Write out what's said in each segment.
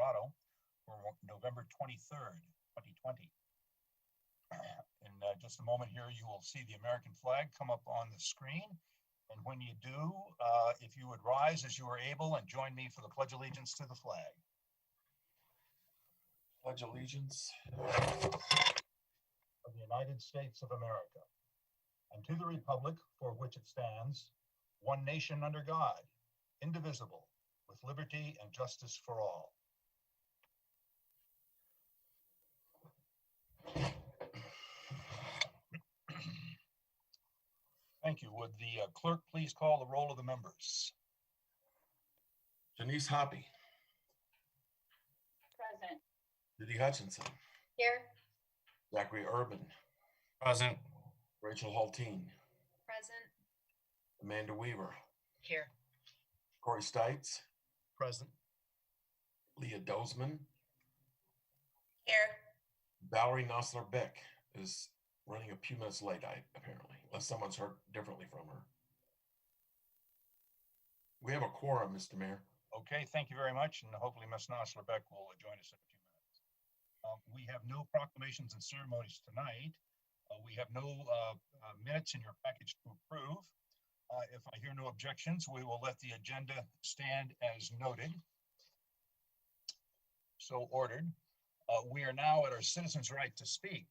Colorado for November 23rd, 2020. In just a moment here, you will see the American flag come up on the screen. And when you do, if you would rise as you are able and join me for the Pledge of Allegiance to the flag. Pledge allegiance of the United States of America, and to the republic for which it stands, one nation under God, indivisible, with liberty and justice for all. Thank you. Would the clerk please call the roll of the members? Janice Hoppy. Present. Judy Hutchinson. Here. Zachary Urban. Present. Rachel Hulteen. Present. Amanda Weaver. Here. Corey Stites. Present. Leah Dozman. Here. Valerie Nossler-Beck is running a few minutes late, apparently, unless someone's heard differently from her. We have a quorum, Mr. Mayor. Okay, thank you very much, and hopefully Ms. Nossler-Beck will join us in a few minutes. We have no proclamations and ceremonies tonight. We have no minutes in your package to approve. If I hear no objections, we will let the agenda stand as noted. So ordered. We are now at our citizens' right to speak.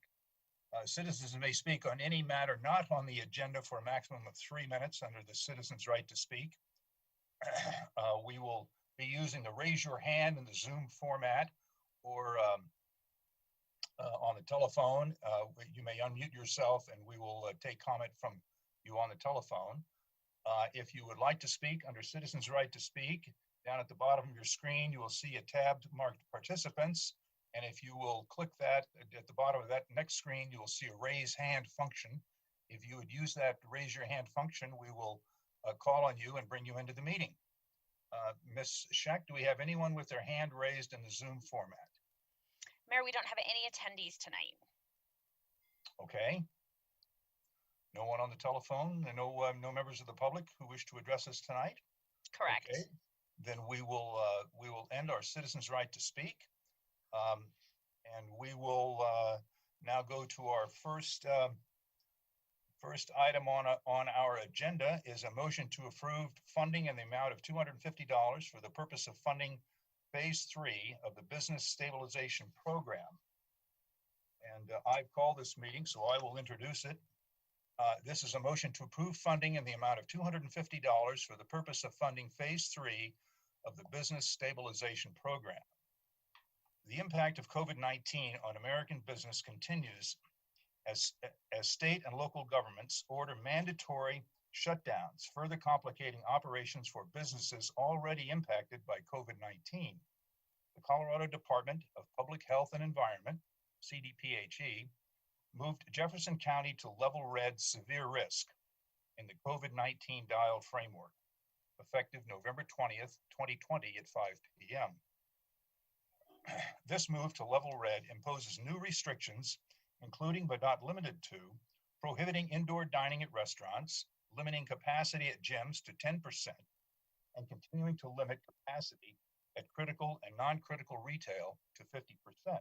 Citizens may speak on any matter not on the agenda for a maximum of 3 minutes under the citizens' right to speak. We will be using the raise your hand in the Zoom format, or on the telephone. You may unmute yourself and we will take comment from you on the telephone. If you would like to speak under citizens' right to speak, down at the bottom of your screen, you will see a tab marked participants. And if you will click that at the bottom of that next screen, you will see a raise hand function. If you would use that raise your hand function, we will call on you and bring you into the meeting. Ms. Scheck, do we have anyone with their hand raised in the Zoom format? Mayor, we don't have any attendees tonight. Okay. No one on the telephone, and no members of the public who wish to address us tonight? Correct. Okay. Then we will end our citizens' right to speak. And we will now go to our first item on our agenda is a motion to approve funding in the amount of $250 for the purpose of funding Phase 3 of the Business Stabilization Program. And I've called this meeting, so I will introduce it. This is a motion to approve funding in the amount of $250 for the purpose of funding Phase 3 of the Business Stabilization Program. The impact of COVID-19 on American business continues as state and local governments order mandatory shutdowns, further complicating operations for businesses already impacted by COVID-19. The Colorado Department of Public Health and Environment, CDPHE, moved Jefferson County to level red severe risk in the COVID-19 dial framework, effective November 20th, 2020 at 5 p.m. This move to level red imposes new restrictions, including but not limited to prohibiting indoor dining at restaurants, limiting capacity at gyms to 10%, and continuing to limit capacity at critical and non-critical retail to 50%.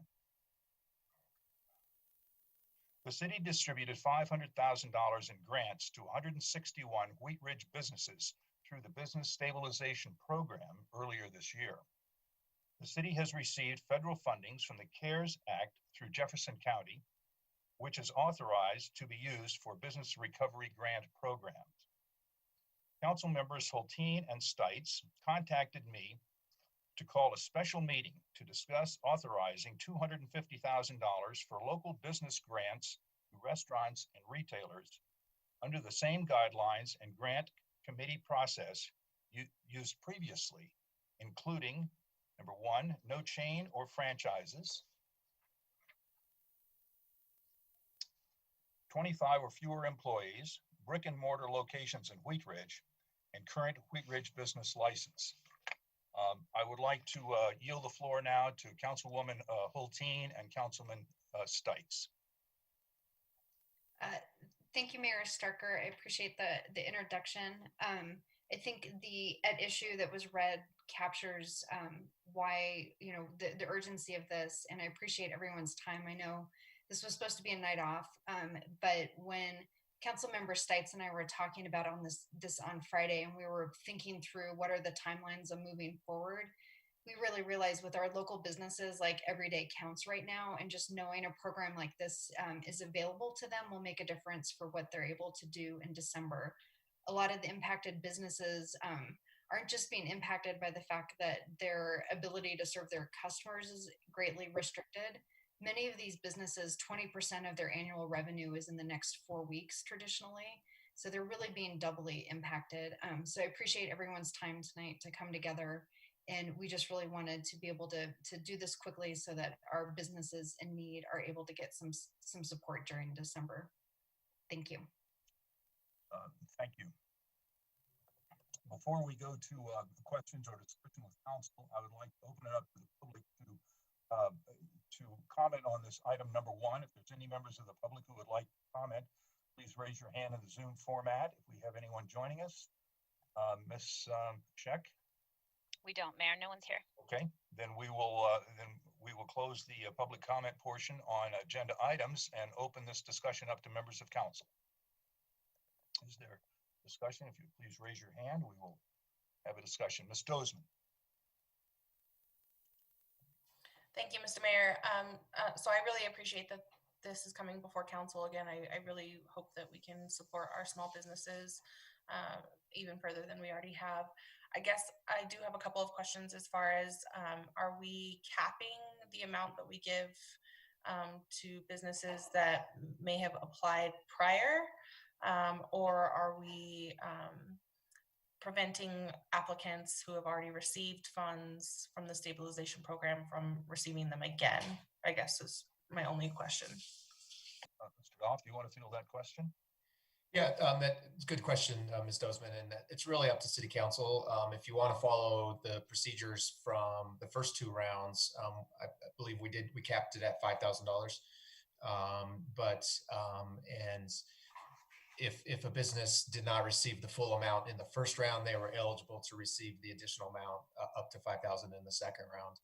The city distributed $500,000 in grants to 161 Wheat Ridge businesses through the Business Stabilization Program earlier this year. The city has received federal fundings from the CARES Act through Jefferson County, which is authorized to be used for business recovery grant programs. Council members Hulteen and Stites contacted me to call a special meeting to discuss authorizing $250,000 for local business grants to restaurants and retailers under the same guidelines and grant committee process used previously, including number 1, no chain or franchises, 25 or fewer employees, brick and mortar locations in Wheat Ridge, and current Wheat Ridge business license. I would like to yield the floor now to Councilwoman Hulteen and Councilman Stites. Thank you, Mayor Starker. I appreciate the introduction. I think the at issue that was read captures why, the urgency of this. And I appreciate everyone's time. I know this was supposed to be a night off, but when Councilmember Stites and I were talking about on this on Friday, and we were thinking through what are the timelines of moving forward, we really realized with our local businesses, like every day counts right now, and just knowing a program like this is available to them will make a difference for what they're able to do in December. A lot of the impacted businesses aren't just being impacted by the fact that their ability to serve their customers is greatly restricted. Many of these businesses, 20% of their annual revenue is in the next 4 weeks traditionally. So they're really being doubly impacted. So I appreciate everyone's time tonight to come together. And we just really wanted to be able to do this quickly so that our businesses in need are able to get some support during December. Thank you. Thank you. Before we go to questions or discussion with council, I would like to open it up to the public to comment on this item number 1. If there's any members of the public who would like to comment, please raise your hand in the Zoom format. If we have anyone joining us, Ms. Scheck. We don't, Mayor. No one's here. Okay, then we will close the public comment portion on agenda items and open this discussion up to members of council. Is there discussion? If you please raise your hand, we will have a discussion. Ms. Dozman. Thank you, Mr. Mayor. So I really appreciate that this is coming before council again. I really hope that we can support our small businesses even further than we already have. I guess I do have a couple of questions as far as, are we capping the amount that we give to businesses that may have applied prior? Or are we preventing applicants who have already received funds from the stabilization program from receiving them again? I guess is my only question. Mr. Goff, do you want to field that question? Yeah, that's a good question, Ms. Dozman, and it's really up to City Council. If you want to follow the procedures from the first 2 rounds, I believe we capped it at $5,000. And if a business did not receive the full amount in the first round, they were eligible to receive the additional amount up to $5,000 in the second round.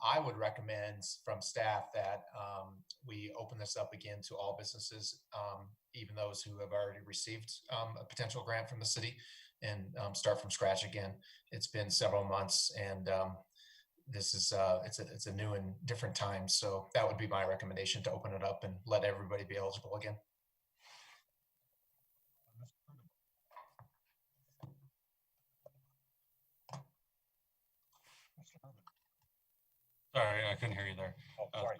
I would recommend from staff that we open this up again to all businesses, even those who have already received a potential grant from the city, and start from scratch again. It's been several months, and this is it's a new and different time. So that would be my recommendation, to open it up and let everybody be eligible again. Sorry, I couldn't hear you there. Oh, sorry.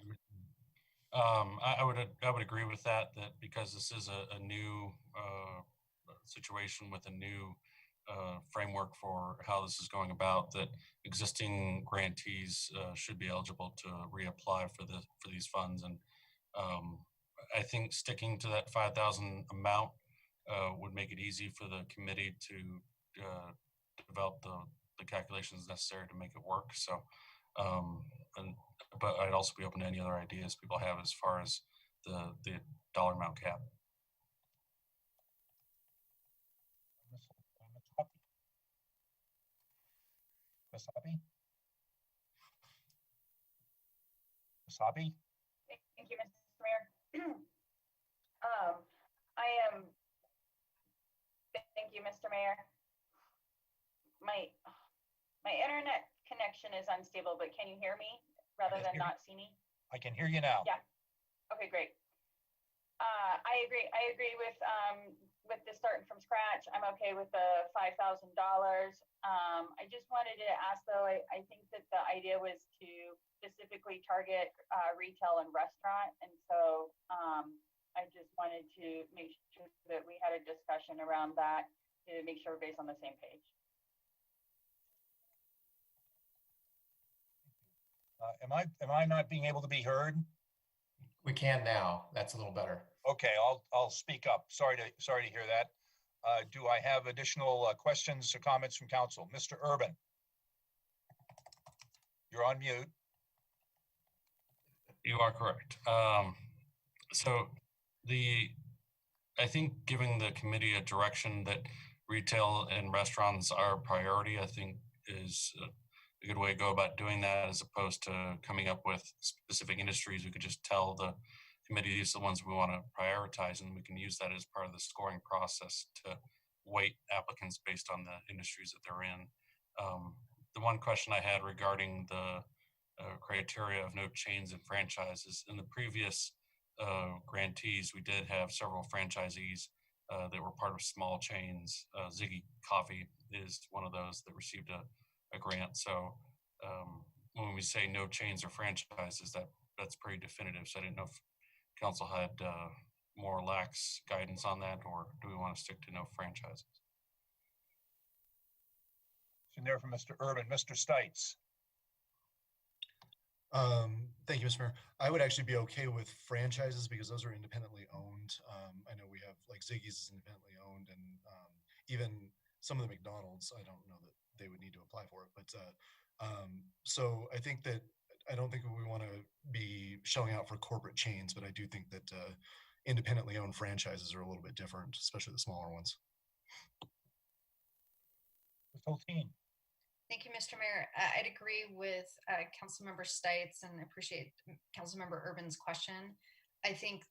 I would agree with that because this is a new situation with a new framework for how this is going about, that existing grantees should be eligible to reapply for these funds. And I think sticking to that 5,000 amount would make it easy for the committee to develop the calculations necessary to make it work. So, but I'd also be open to any other ideas people have as far as the dollar amount cap. Ms. Hoppy? Ms. Hoppy? Thank you, Mr. Mayor. Thank you, Mr. Mayor. My internet connection is unstable, but can you hear me rather than not see me? I can hear you now. Yeah. Okay, great. I agree with the starting from scratch. I'm okay with the $5,000. I just wanted to ask though, I think that the idea was to specifically target retail and restaurant. And so I just wanted to make sure that we had a discussion around that to make sure we're based on the same page. Am I not being able to be heard? We can now. That's a little better. Okay, I'll speak up. Sorry to hear that. Do I have additional questions or comments from council? Mr. Urban, you're on mute. You are correct. So I think giving the committee a direction that retail and restaurants are priority, I think is a good way to go about doing that, as opposed to coming up with specific industries. We could just tell the committee these are the ones we want to prioritize, and we can use that as part of the scoring process to weight applicants based on the industries that they're in. The one question I had regarding the criteria of no chains and franchises, in the previous grantees, we did have several franchisees that were part of small chains. Ziggy Coffee is one of those that received a grant. So when we say no chains or franchises, that's pretty definitive. So I didn't know if council had more lax guidance on that, or do we want to stick to no franchises? So there from Mr. Urban, Mr. Stites. Thank you, Mr. Mayor. I would actually be okay with franchises because those are independently owned. I know we have like Ziggy's is independently owned, and even some of the McDonald's, I don't know that they would need to apply for it. But so I think that I don't think we want to be shelling out for corporate chains, but I do think that independently owned franchises are a little bit different, especially the smaller ones. Ms. Hulteen. Thank you, Mr. Mayor. I'd agree with Councilmember Stites and appreciate Councilmember Urban's question. I think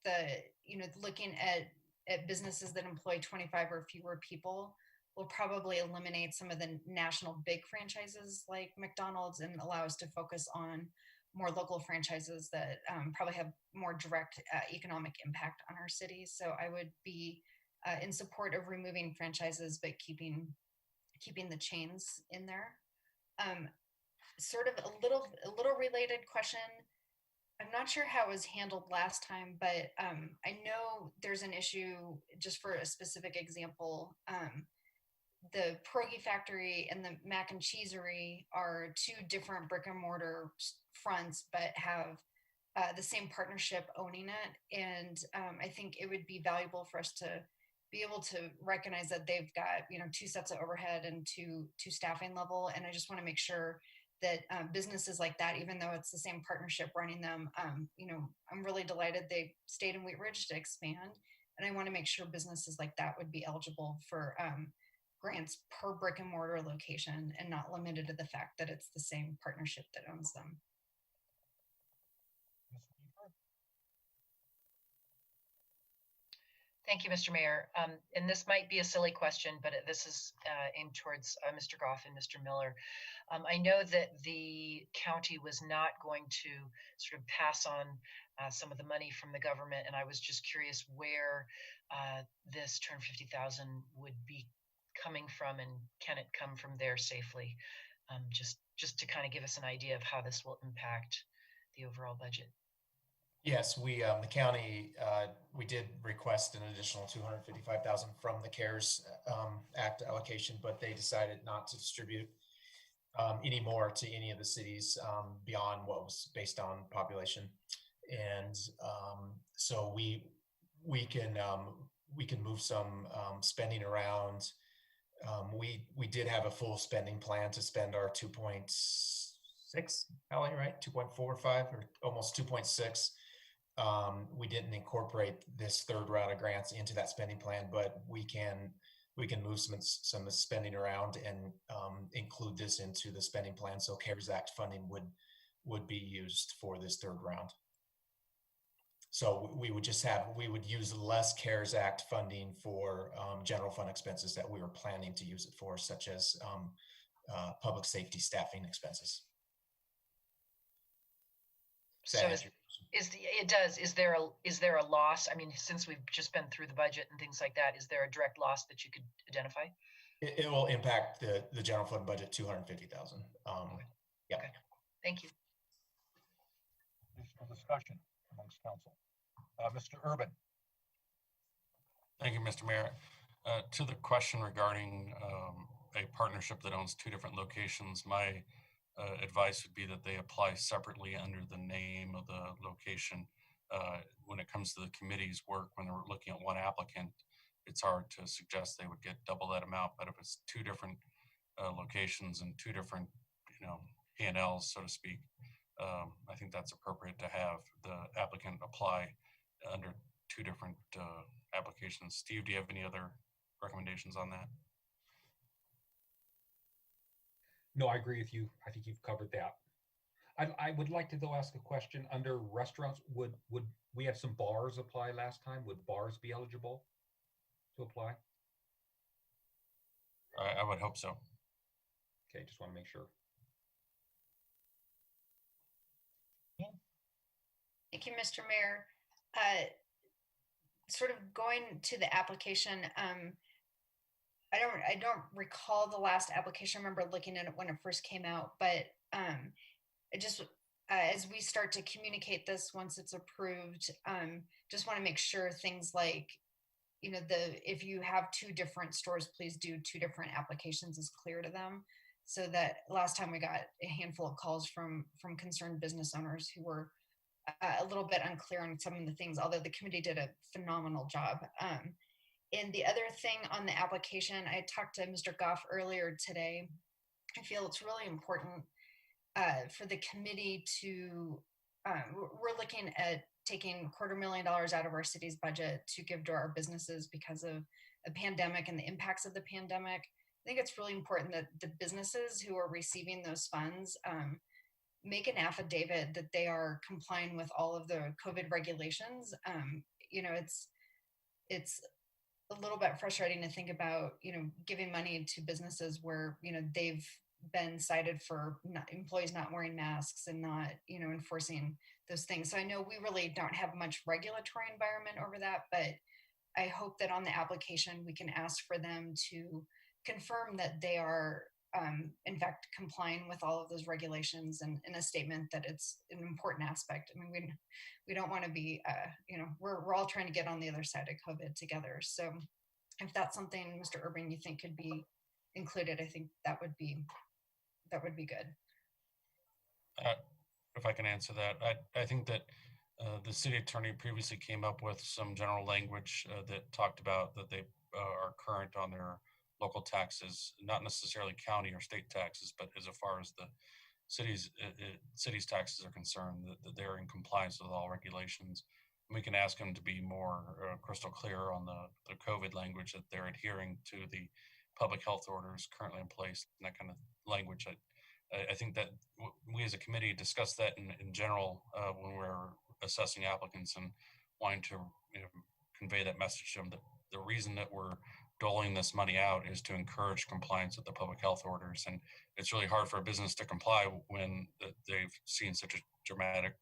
looking at businesses that employ 25 or fewer people will probably eliminate some of the national big franchises like McDonald's and allow us to focus on more local franchises that probably have more direct economic impact on our cities. So I would be in support of removing franchises, but keeping the chains in there. Sort of a little related question. I'm not sure how it was handled last time, but I know there's an issue, just for a specific example. The Pierogi Factory and the Mac and Cheesery are two different brick and mortar fronts, but have the same partnership owning it. And I think it would be valuable for us to be able to recognize that they've got, two sets of overhead and two staffing level. And I just want to make sure that businesses like that, even though it's the same partnership running them, I'm really delighted they stayed in Wheat Ridge to expand. And I want to make sure businesses like that would be eligible for grants per brick and mortar location and not limited to the fact that it's the same partnership that owns them. Thank you, Mr. Mayor. And this might be a silly question, but this is aimed towards Mr. Goff and Mr. Miller. I know that the county was not going to sort of pass on some of the money from the government, and I was just curious where this $250,000 would be coming from, and can it come from there safely? Just to kind of give us an idea of how this will impact the overall budget. Yes, the county, we did request an additional $255,000 from the CARES Act allocation, but they decided not to distribute any more to any of the cities beyond what was based on population. And so we can move some spending around. We did have a full spending plan to spend our 2.6, Allie, right? 2.45 or almost 2.6. We didn't incorporate this third round of grants into that spending plan, but we can move some spending around and include this into the spending plan. So CARES Act funding would be used for this third round. So we would use less CARES Act funding for general fund expenses that we were planning to use it for, such as public safety staffing expenses. So is there a loss? I mean, since we've just been through the budget and things like that, is there a direct loss that you could identify? It will impact the general fund budget $250,000. Yeah. Okay. Thank you. Additional discussion amongst council. Mr. Urban. Thank you, Mr. Mayor. To the question regarding a partnership that owns two different locations, my advice would be that they apply separately under the name of the location. When it comes to the committee's work, when they're looking at one applicant, it's hard to suggest they would get double that amount. But if it's two different locations and two different, P&Ls, so to speak, I think that's appropriate to have the applicant apply under two different applications. Steve, do you have any other recommendations on that? No, I agree with you. I think you've covered that. I would like to though ask a question under restaurants. Would we have some bars apply last time? Would bars be eligible to apply? I would hope so. Okay, just want to make sure. Thank you, Mr. Mayor. Sort of going to the application, I don't recall the last application. I remember looking at it when it first came out, but it just as we start to communicate this once it's approved, just want to make sure things like, you know, if you have two different stores, please do two different applications is clear to them. So that last time we got a handful of calls from concerned business owners who were a little bit unclear on some of the things, although the committee did a phenomenal job. And the other thing on the application, I talked to Mr. Goff earlier today. I feel it's really important for the committee to, we're looking at taking $250,000 out of our city's budget to give to our businesses because of a pandemic and the impacts of the pandemic. I think it's really important that the businesses who are receiving those funds make an affidavit that they are complying with all of the COVID regulations. You know, it's a little bit frustrating to think about, you know, giving money to businesses where, you know, they've been cited for employees not wearing masks and not, you know, enforcing those things. So I know we really don't have much regulatory environment over that, but I hope that on the application, we can ask for them to confirm that they are, in fact, complying with all of those regulations, and in a statement that it's an important aspect. I mean, we don't want to be, you know, we're all trying to get on the other side of COVID together. So if that's something, Mr. Urban, you think could be included, I think that would be good. If I can answer that, I think that the city attorney previously came up with some general language that talked about that they are current on their local taxes, not necessarily county or state taxes, but as far as the city's taxes are concerned, that they're in compliance with all regulations. And we can ask them to be more crystal clear on the COVID language, that they're adhering to the public health orders currently in place, and that kind of language. I think that we as a committee discussed that in general when we're assessing applicants and wanting to, you know, convey that message to them, that the reason that we're doling this money out is to encourage compliance with the public health orders. And it's really hard for a business to comply when they've seen such a dramatic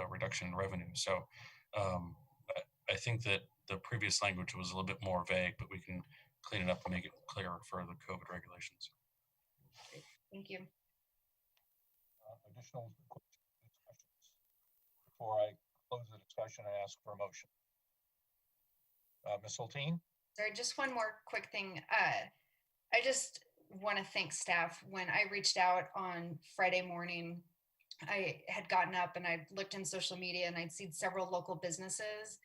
reduction in revenue. So I think that the previous language was a little bit more vague, but we can clean it up and make it clearer for the COVID regulations. Thank you. Additional discussions before I close the discussion and ask for a motion. Ms. Hulteen? Sorry, just one more quick thing. I just want to thank staff. When I reached out on Friday morning, I had gotten up and I looked in social media and I'd seen several local businesses,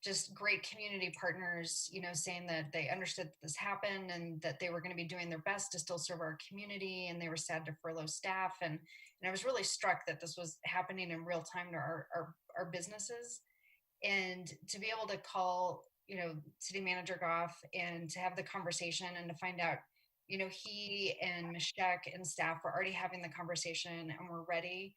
just great community partners, you know, saying that they understood that this happened and that they were going to be doing their best to still serve our community, and they were sad to furlough staff. And I was really struck that this was happening in real time to our businesses. And to be able to call, you know, City Manager Goff and to have the conversation and to find out, you know, he and Mishek and staff were already having the conversation and we're ready.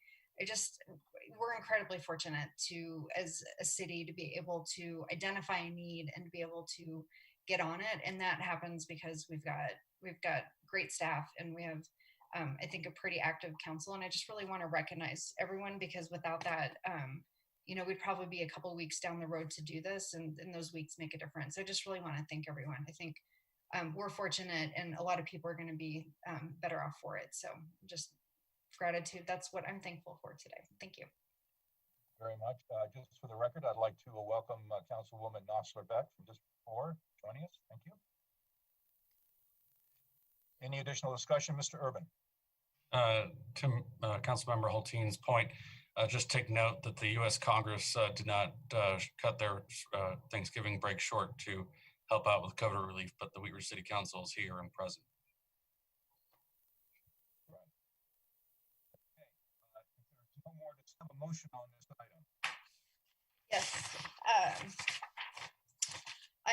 We're incredibly fortunate to, as a city, to be able to identify a need and to be able to get on it. And that happens because we've got great staff and we have, I think, a pretty active council. And I just really want to recognize everyone, because without that, you know, we'd probably be a couple of weeks down the road to do this, and those weeks make a difference. I just really want to thank everyone. I think we're fortunate, and a lot of people are going to be better off for it. So just gratitude. That's what I'm thankful for today. Thank you. Very much. Just for the record, I'd like to welcome Councilwoman Nosler Beck from District 4 joining us. Thank you. Any additional discussion, Mr. Urban? To Councilmember Hulteen's point, just take note that the U.S. Congress did not cut their Thanksgiving break short to help out with COVID relief, but the Wheat Ridge City Council is here and present. Right. Okay. If there's no more, just have a motion on this item. Yes.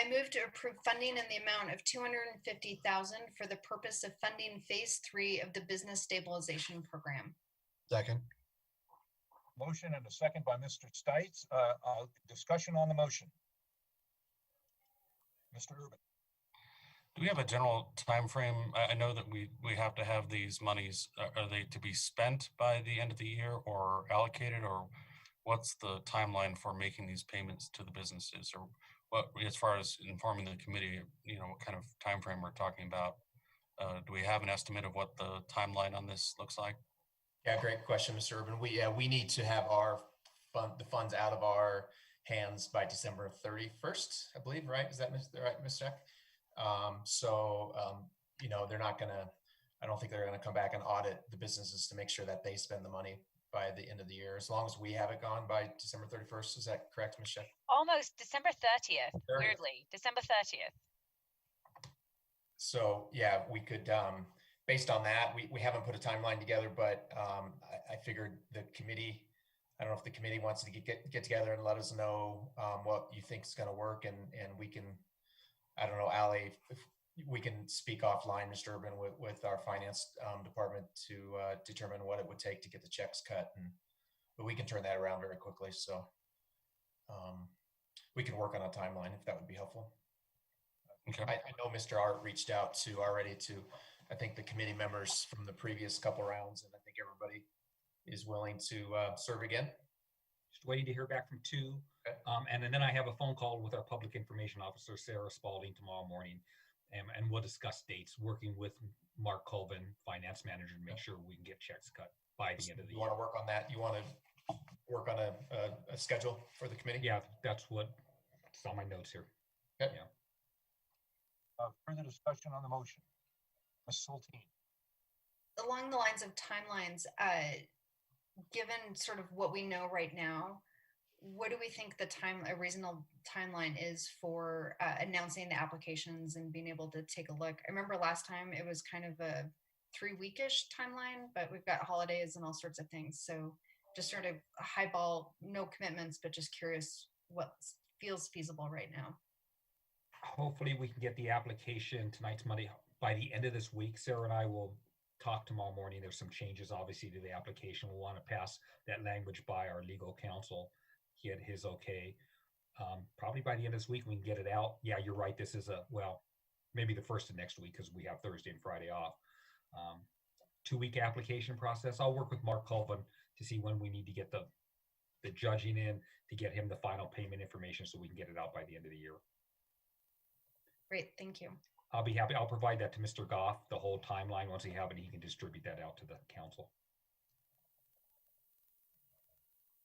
I move to approve funding in the amount of $250,000 for the purpose of funding phase 3 of the business stabilization program. Second. Motion and a second by Mr. Stites. Discussion on the motion. Mr. Urban. Do we have a general time frame? I know that we have to have these monies. Are they to be spent by the end of the year or allocated, or what's the timeline for making these payments to the businesses, or what, as far as informing the committee, what kind of time frame we're talking about? Do we have an estimate of what the timeline on this looks like? Yeah, great question, Mr. Urban. We need to have the funds out of our hands by December 31st, I believe, right? Is that right, Ms. Jack? They're not gonna, I don't think they're gonna come back and audit the businesses to make sure that they spend the money by the end of the year, as long as we have it gone by December 31st. Is that correct, Ms. Jack? Almost December 30th, 30th. weirdly, December 30th. So yeah, we could, based on that, we haven't put a timeline together, but I figured the committee, I don't know if the committee wants to get together and let us know what you think is going to work, and we can, I don't know, Allie, if we can speak offline, Mr. Urban, with our finance department to determine what it would take to get the checks cut, but we can turn that around very quickly. So we can work on a timeline if that would be helpful. Okay. I know Mr. Art reached out to I think the committee members from the previous couple rounds, and I think everybody is willing to serve again. Just waiting to hear back from two. Okay. And then I have a phone call with our public information officer, Sarah Spalding, tomorrow morning. And we'll discuss dates, working with Mark Colvin, finance manager, to make sure we can get checks cut by the end of the year. You want to work on that? You want to work on a schedule for the committee? Yeah, that's it's on my notes here. Okay. Yeah. Further discussion on the motion. Ms. Soltine. Along the lines of timelines, given sort of what we know right now, what do we think a reasonable timeline is for announcing the applications and being able to take a look? I remember last time it was kind of a 3-week-ish timeline, but we've got holidays and all sorts of things. So just sort of a highball, no commitments, but just curious what feels feasible right now. Hopefully we can get the application tonight's Monday by the end of this week. Sarah and I will talk tomorrow morning. There's some changes obviously to the application. We'll want to pass that language by our legal counsel, get his okay. Probably by the end of this week we can get it out. Yeah, you're right. This is maybe the first of next week, because we have Thursday and Friday off. 2-week application process. I'll work with Mark Colvin to see when we need to get the judging in, to get him the final payment information so we can get it out by the end of the year. Great, thank you. I'll be happy. I'll provide that to Mr. Goff, the whole timeline. Once he have it, he can distribute that out to the council.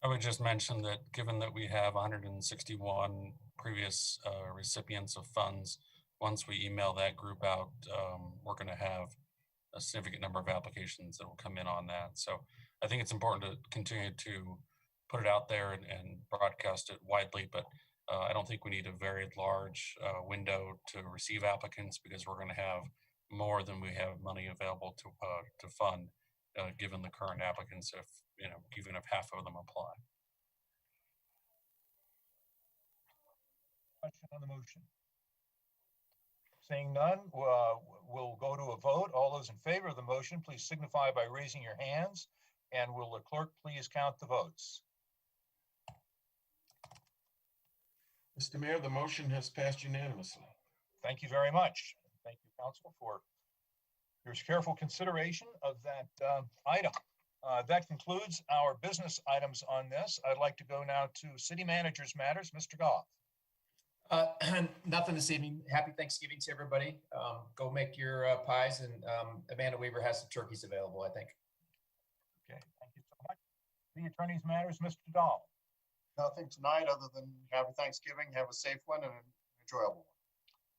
I would just mention that given that we have 161 previous recipients of funds, once we email that group out, we're going to have a significant number of applications that will come in on that. So I think it's important to continue to put it out there and broadcast it widely, but I don't think we need a very large window to receive applicants, because we're going to have more than we have money available to fund, given the current applicants, even if half of them apply. Question on the motion. Seeing none, we'll go to a vote. All those in favor of the motion, please signify by raising your hands, and will the clerk please count the votes? Mr. Mayor, the motion has passed unanimously. Thank you very much. Thank you, Council, for your careful consideration of that item. That concludes our business items on this. I'd like to go now to City Manager's Matters. Mr. Goff. Nothing this evening. Happy Thanksgiving to everybody. Go make your pies, and Amanda Weaver has some turkeys available, I think. Okay, thank you so much. The Attorney's Matters, Mr. Dahl. Nothing tonight other than happy Thanksgiving, have a safe one and an enjoyable one.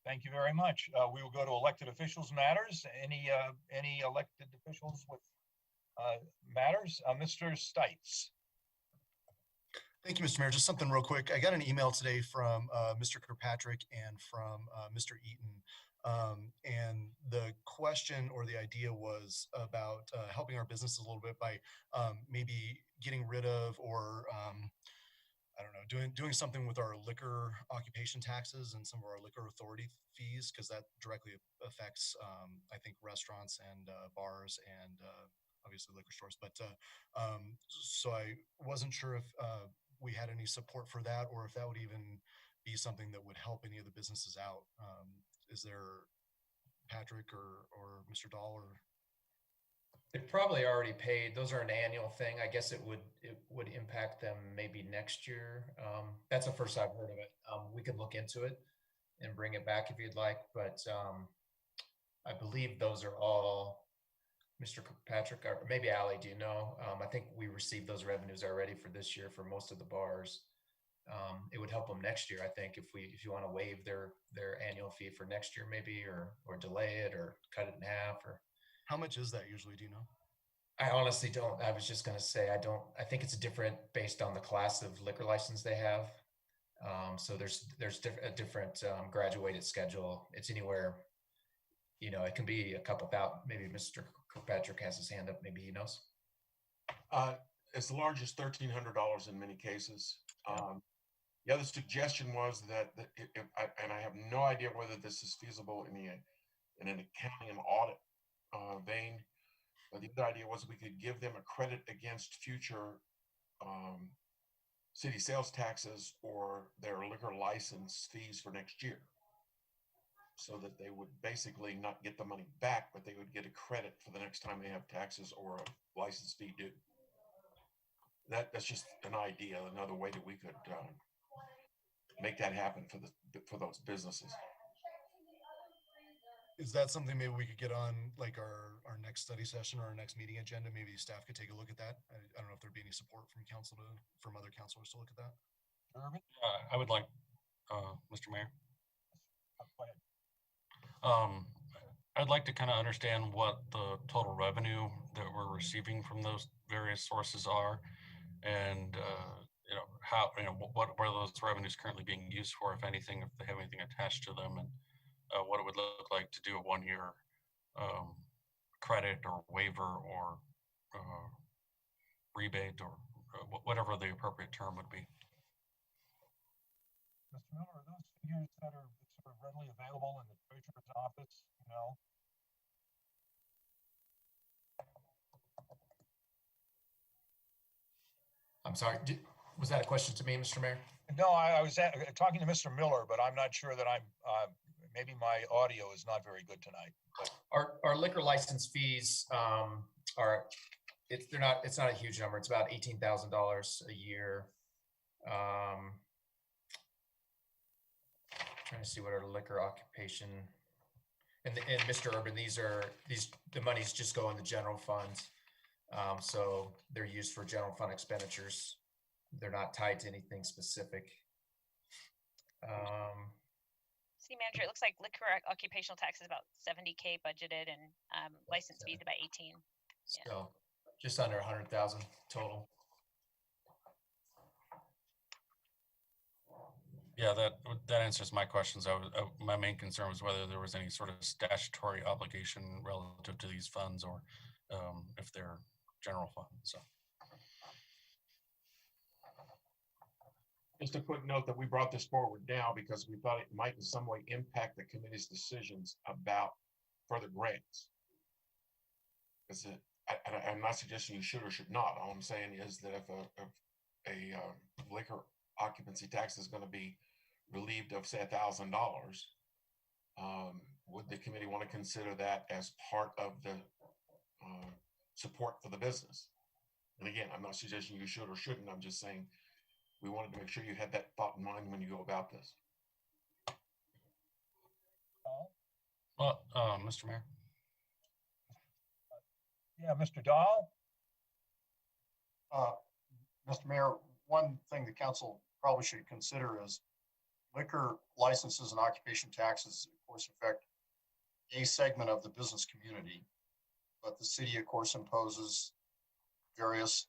Thank you very much. We will go to elected officials matters. Any elected officials with matters? Mr. Stites. Thank you, Mr. Mayor. Just something real quick. I got an email today from Mr. Kirkpatrick and from Mr. Eaton. And the question or the idea was about helping our businesses a little bit by maybe getting rid of or I don't know, doing something with our liquor occupation taxes and some of our liquor authority fees, because that directly affects, I think, restaurants and bars and obviously liquor stores. But so I wasn't sure if we had any support for that, or if that would even be something that would help any of the businesses out. Is there Patrick or Mr. Dahl or? They probably already paid. Those are an annual thing. I guess it would impact them maybe next year. That's the first I've heard of it. We could look into it and bring it back if you'd like, but I believe those are all Mr. Patrick, or maybe Allie, do you know? I think we received those revenues already for this year for most of the bars. It would help them next year, I think, if you want to waive their annual fee for next year, maybe, or delay it, or cut it in half, or. How much is that usually? Do you know? I honestly don't. I was just going to say, I don't. I think it's different based on the class of liquor license they have. So there's a different graduated schedule. It's anywhere, it can be a couple thousand. Maybe Mr. Kirkpatrick has his hand up. Maybe he knows. As large as $1,300 in many cases. The other suggestion was that and I have no idea whether this is feasible in an accounting and audit vein, but the other idea was we could give them a credit against future city sales taxes or their liquor license fees for next year, so that they would basically not get the money back, but they would get a credit for the next time they have taxes or a license fee due. That's just an idea, another way that we could make that happen for those businesses. Is that something maybe we could get on like our next study session or our next meeting agenda? Maybe staff could take a look at that. I don't know if there'd be any support from from other counselors to look at that. Irvin? I would like, Mr. Mayor. Go ahead. I'd like to kind of understand what the total revenue that we're receiving from those various sources are, and how, what are those revenues currently being used for, if anything, if they have anything attached to them, and what it would look like to do a 1-year credit or waiver or rebate or whatever the appropriate term would be. Mr. Miller, are those figures that are sort of readily available in the treasurer's office, I'm sorry. Was that a question to me, Mr. Mayor? No, I was talking to Mr. Miller, but I'm not sure that maybe my audio is not very good tonight. But. Our liquor license fees it's not a huge number. It's about $18,000 a year. Trying to see what our liquor occupation and Mr. Urban, the monies just go in the general fund. So they're used for general fund expenditures. They're not tied to anything specific. City manager, it looks like liquor occupational tax is about 70K budgeted, and license fees about 18. So yeah. Just under 100,000 total. Yeah, that answers my questions. My main concern was whether there was any sort of statutory obligation relative to these funds, or if they're general funds. So. Just a quick note that we brought this forward now because we thought it might in some way impact the committee's decisions about further grants. I'm not suggesting you should or should not. All I'm saying is that if a liquor occupancy tax is going to be relieved of, say, $1,000, would the committee want to consider that as part of the support for the business? And again, I'm not suggesting you should or shouldn't. I'm just saying we wanted to make sure you had that thought in mind when you go about this. Well, Mr. Mayor. Yeah, Mr. Dahl. Mr. Mayor, one thing the council probably should consider is liquor licenses and occupation taxes, of course, affect a segment of the business community, but the city, of course, imposes various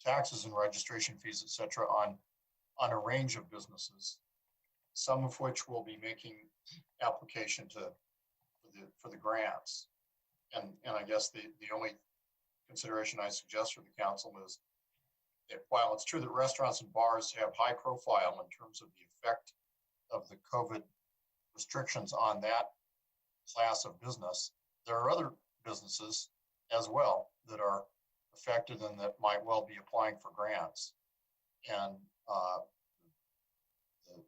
taxes and registration fees, et cetera, on a range of businesses, some of which will be making application for the grants. And I guess the only consideration I suggest for the council is while it's true that restaurants and bars have high profile in terms of the effect of the COVID restrictions on that class of business, there are other businesses as well that are affected and that might well be applying for grants. And the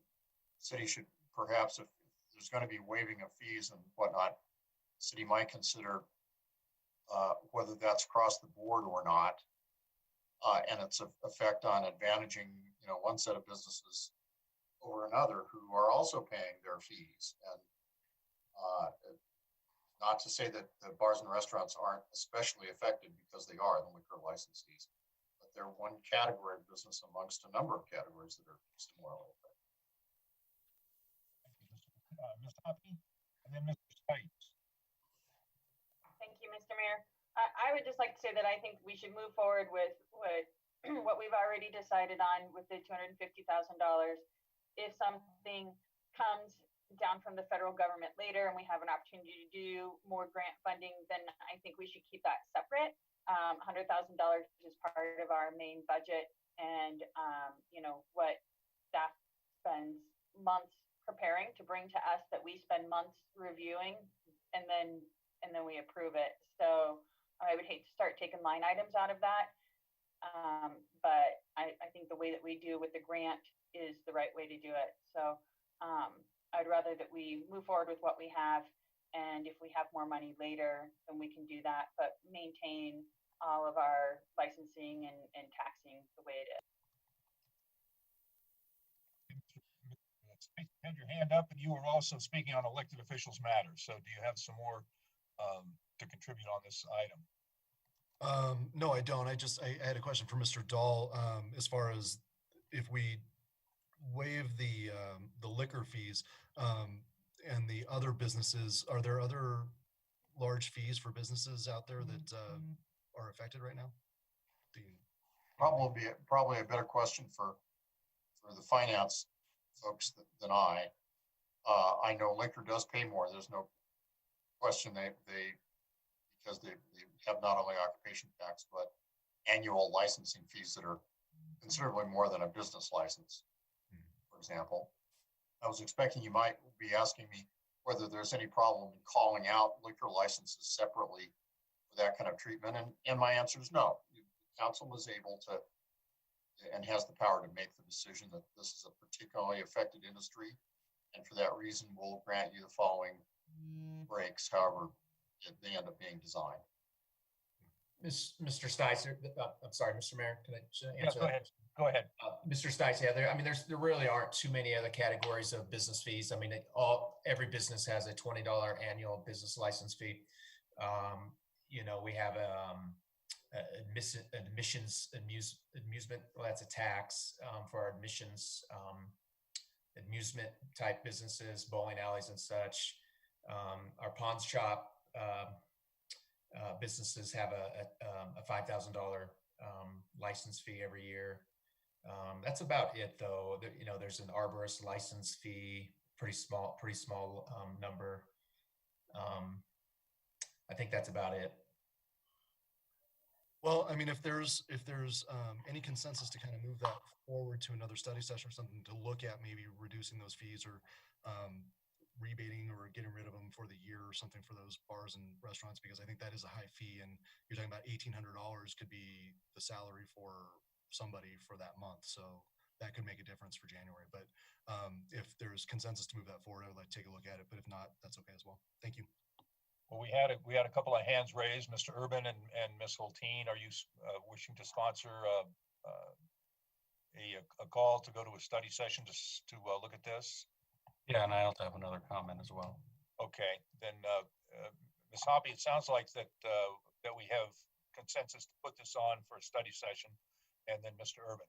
city should perhaps, if there's going to be waiving of fees and whatnot, the city might consider whether that's across the board or not, and its effect on advantaging, one set of businesses over another who are also paying their fees. And not to say that the bars and restaurants aren't especially affected, because they are, the liquor licensees, but they're one category of business amongst a number of categories that are similarly affected. Ms. Hoppy, and then Mr. Stites. Thank you, Mr. Mayor. I would just like to say that I think we should move forward with what we've already decided on with the $250,000. If something comes down from the federal government later and we have an opportunity to do more grant funding, then I think we should keep that separate. $100,000 is part of our main budget, and what staff spends months preparing to bring to us, that we spend months reviewing, and then we approve it. So I would hate to start taking line items out of that, but I think the way that we do with the grant is the right way to do it. So I'd rather that we move forward with what we have, and if we have more money later, then we can do that, but maintain all of our licensing and taxing the way it is. You had your hand up, and you were also speaking on elected officials matters. So do you have some more to contribute on this item? No, I don't. I had a question for Mr. Dahl, as far as if we waive the liquor fees and the other businesses, are there other large fees for businesses out there that are affected right now? Probably a better question for the finance folks than I. I know liquor does pay more. There's no question because they have not only occupation tax, but annual licensing fees that are considerably more than a business license, for example. I was expecting you might be asking me whether there's any problem in calling out liquor licenses separately for that kind of treatment. And my answer is no. The council was able to and has the power to make the decision that this is a particularly affected industry. And for that reason, we'll grant you the following breaks, however they end up being designed. Mr. Stice, I'm sorry, Mr. Mayor, can I answer go ahead. Go ahead. Mr. Stice, there really aren't too many other categories of business fees. I mean, every business has a $20 annual business license fee. We have admissions amusement. Well, that's a tax for our admissions amusement type businesses, bowling alleys and such. Our pawn shop businesses have a $5,000 license fee every year. That's about it, though. There's an arborist license fee, pretty small number. I think that's about it. Well, I mean, if there's any consensus to kind of move that forward to another study session or something to look at maybe reducing those fees or rebating or getting rid of them for the year or something for those bars and restaurants, because I think that is a high fee, and you're talking about $1,800 could be the salary for somebody for that month. So that could make a difference for January. But if there's consensus to move that forward, I would like to take a look at it. But if not, that's okay as well. Thank you. Well, we had a couple of hands raised. Mr. Urban and Ms. Hulteen, are you wishing to sponsor a call to go to a study session to look at this? Yeah, and I also have another comment as well. Okay, then Ms. Hoppy, it sounds like that we have consensus to put this on for a study session, and then Mr. Urban.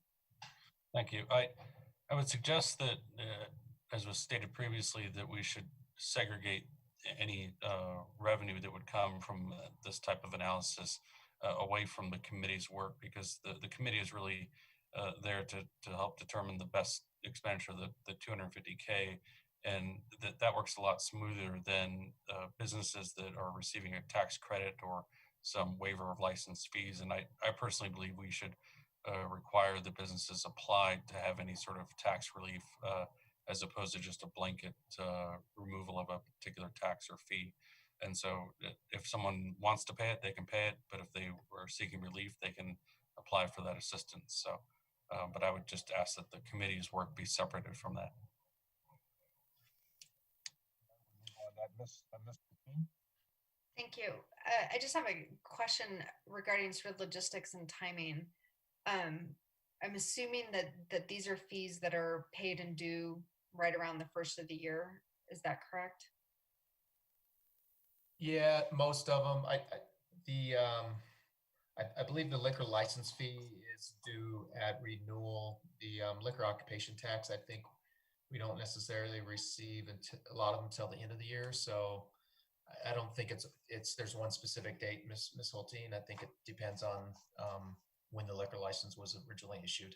Thank you. I would suggest that, as was stated previously, that we should segregate any revenue that would come from this type of analysis away from the committee's work, because the committee is really there to help determine the best expenditure, the $250K, and that works a lot smoother than businesses that are receiving a tax credit or some waiver of license fees. And I personally believe we should require the businesses apply to have any sort of tax relief, as opposed to just a blanket removal of a particular tax or fee. And so if someone wants to pay it, they can pay it. But if they were seeking relief, they can apply for that assistance. So, but I would just ask that the committee's work be separated from that. Ms. McKean? Thank you. I just have a question regarding sort of logistics and timing. I'm assuming that these are fees that are paid and due right around the first of the year. Is that correct? Yeah, most of them. I believe the liquor license fee is due at renewal. The liquor occupation tax, I think we don't necessarily receive until a lot of them till the end of the year. So I don't think there's one specific date, Miss Hulteen. I think it depends on when the liquor license was originally issued.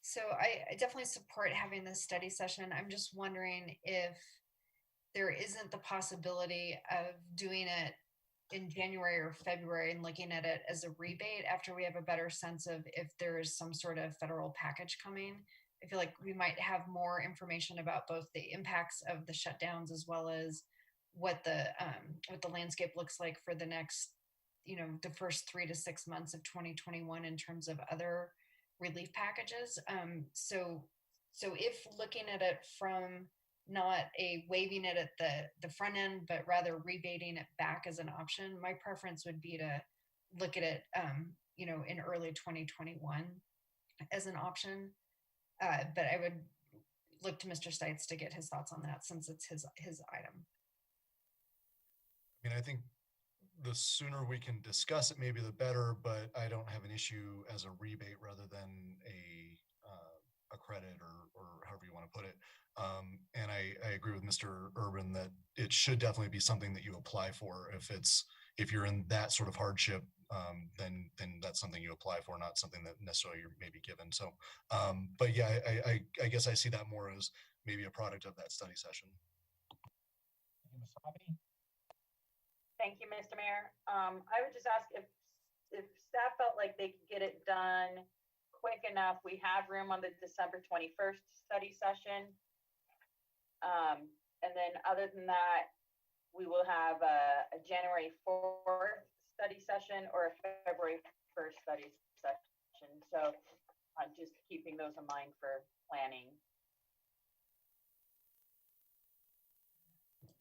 So I definitely support having this study session. I'm just wondering if there isn't the possibility of doing it in January or February and looking at it as a rebate after we have a better sense of if there is some sort of federal package coming. I feel like we might have more information about both the impacts of the shutdowns as well as what the landscape looks like for the next, the first 3 to 6 months of 2021 in terms of other relief packages. So if looking at it from not a waiving it at the front end, but rather rebating it back as an option, my preference would be to look at it, in early 2021 as an option. But I would look to Mr. Stites to get his thoughts on that since it's his item. I mean, I think the sooner we can discuss it, maybe the better, but I don't have an issue as a rebate rather than a credit or however you want to put it. And I agree with Mr. Urban that it should definitely be something that you apply for. If you're in that sort of hardship, then that's something you apply for, not something that necessarily you're maybe given. So, but yeah, I guess I see that more as maybe a product of that study session. Thank you, Mr. Mayor. I would just ask if staff felt like they could get it done quick enough. We have room on the December 21st study session. And then other than that, we will have a January 4th study session or a February 1st study session. So I'm just keeping those in mind for planning.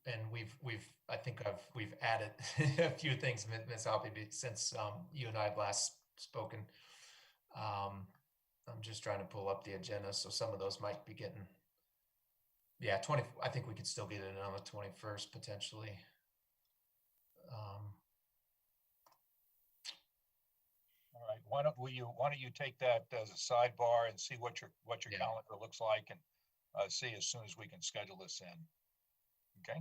And I think we've added a few things, Ms. Hoppe, since you and I have last spoken. I'm just trying to pull up the agenda, so some of those might be getting. Yeah, I think we could still get it on the 21st potentially. All right. Why don't you take that as a sidebar and see what your calendar looks like, and see as soon as we can schedule this in. Okay.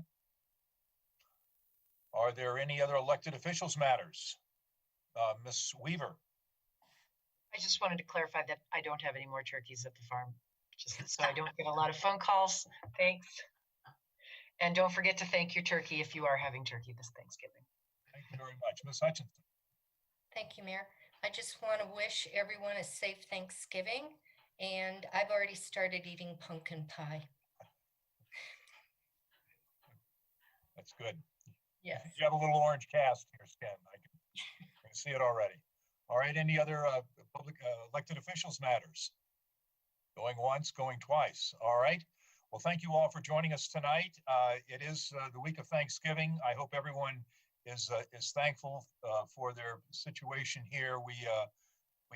Are there any other elected officials matters? Ms. Weaver. I just wanted to clarify that I don't have any more turkeys at the farm, just so I don't get a lot of phone calls. Thanks. And don't forget to thank your turkey if you are having turkey this Thanksgiving. Thank you very much. Ms. Hutchinson. Thank you, Mayor. I just want to wish everyone a safe Thanksgiving, and I've already started eating pumpkin pie. That's good. Yes. You have a little orange cast in your skin. I can see it already. All right. Any other public elected officials matters? Going once, going twice. All right. Well, thank you all for joining us tonight. It is the week of Thanksgiving. I hope everyone is thankful for their situation here. We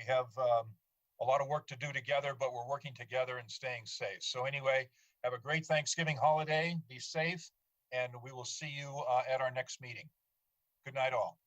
have a lot of work to do together, but we're working together and staying safe. So anyway, have a great Thanksgiving holiday. Be safe, and we will see you at our next meeting. Good night, all.